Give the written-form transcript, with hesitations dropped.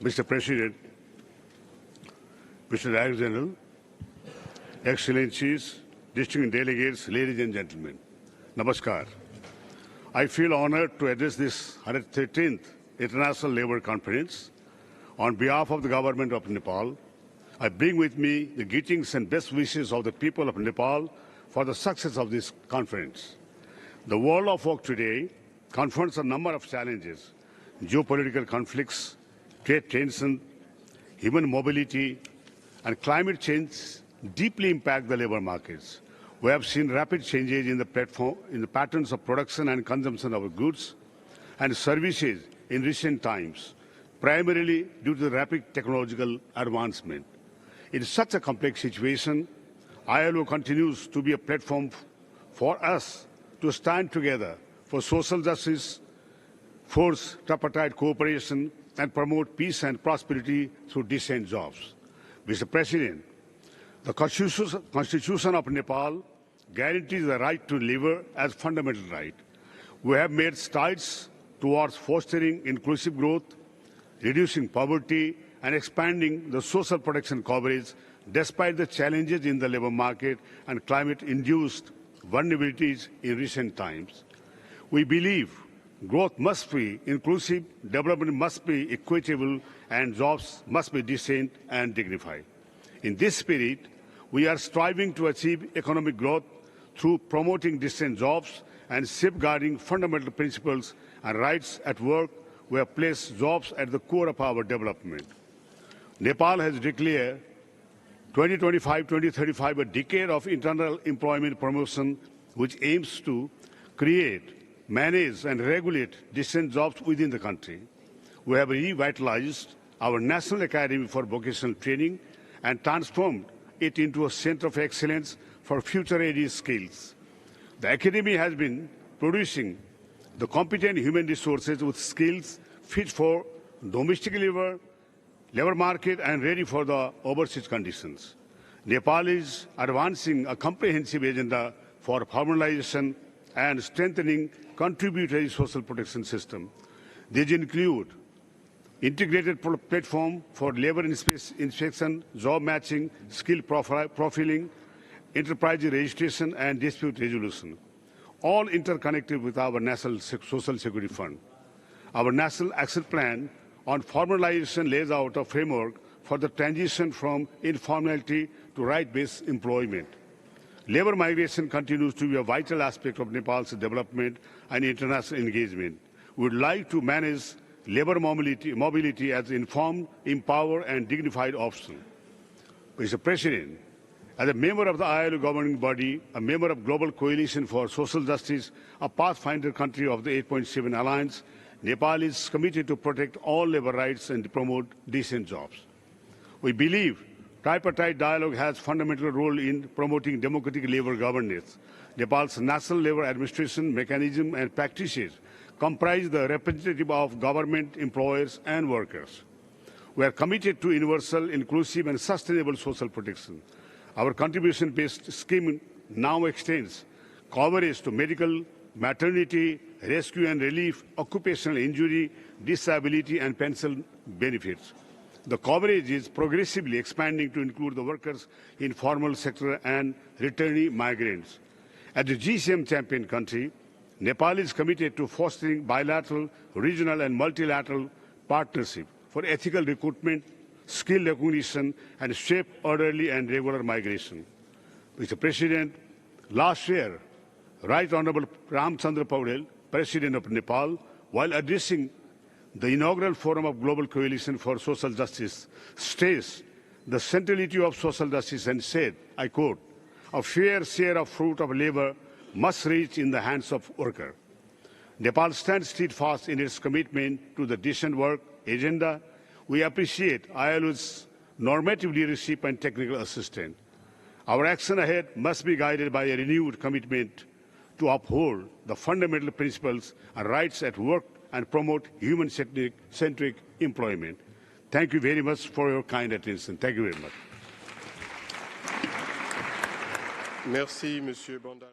Mr. President, Mr. Director General, Excellencies, distinguished delegates, ladies and gentlemen, Namaskar. I feel honored to address this 113th International Labour Conference. On behalf of the government of Nepal, I bring with me the greetings and best wishes of the people of Nepal for the success of this conference. The world of work today confronts a number of challenges: geopolitical conflicts, trade tension, human mobility, and climate change deeply impact the labor markets. We have seen rapid changes in the patterns of production and consumption of goods and services in recent times, primarily due to the rapid technological advancement. In such a complex situation, ILO continues to be a platform for us to stand together for social justice, force tripartite cooperation, and promote peace and prosperity through decent jobs. Mr. President, the Constitution of Nepal guarantees the right to labor as fundamental right. We have made strides towards fostering inclusive growth, reducing poverty, and expanding the social protection coverage despite the challenges in the labor market and climate-induced vulnerabilities in recent times. We believe growth must be inclusive, development must be equitable, and jobs must be decent and dignified. In this spirit, we are striving to achieve economic growth through promoting decent jobs and safeguarding fundamental principles and rights at work. We have placed jobs at the core of our development. Nepal has declared 2025-2035 a decade of internal employment promotion, which aims to create, manage, and regulate decent jobs within the country. We have revitalized our National Academy for Vocational Training and transformed it into a center of excellence for future-ready skills. The Academy has been producing the competent human resources with skills fit for domestic labor market and ready for the overseas conditions. Nepal is advancing a comprehensive agenda for formalization and strengthening contributory social protection system. These include integrated platform for labor inspection, job matching, skill profiling, enterprise registration, and dispute resolution, all interconnected with our National Social Security Fund. Our National Action Plan on formalization lays out a framework for the transition from informality to right-based employment. Labor migration continues to be a vital aspect of Nepal's development and international engagement. We would like to manage labor mobility as an informed, empowered, and dignified option. Mr. President, as a member of the ILO governing body, a member of Global Coalition for Social Justice, a pathfinder country of the 8.7 Alliance, Nepal is committed to protect all labor rights and to promote decent jobs. We believe tripartite dialogue has a fundamental role in promoting democratic labor governance. Nepal's National Labor Administration mechanism and practices comprise the representative of government, employers, and workers. We are committed to universal, inclusive, and sustainable social protection. Our contribution-based scheme now extends coverage to medical, maternity, rescue and relief, occupational injury, disability, and pension benefits. The coverage is progressively expanding to include the workers in formal sector and returnee migrants. As the GCM champion country, Nepal is committed to fostering bilateral, regional, and multilateral partnership for ethical recruitment, skill recognition, and safe, orderly, and regular migration. Mr. President, last year, Right Honorable Ramchandra Paudel, President of Nepal, while addressing the inaugural Forum of Global Coalition for Social Justice, stressed the centrality of social justice and said, I quote, "A fair share of fruit of labor must reach in the hands of worker." Nepal stands steadfast in its commitment to the decent work agenda. We appreciate ILO's normative leadership and technical assistance. Our action ahead must be guided by a renewed commitment to uphold the fundamental principles and rights at work and promote human-centric employment. Thank you very much for your kind attention. Thank you very much. Merci, Monsieur Bandal.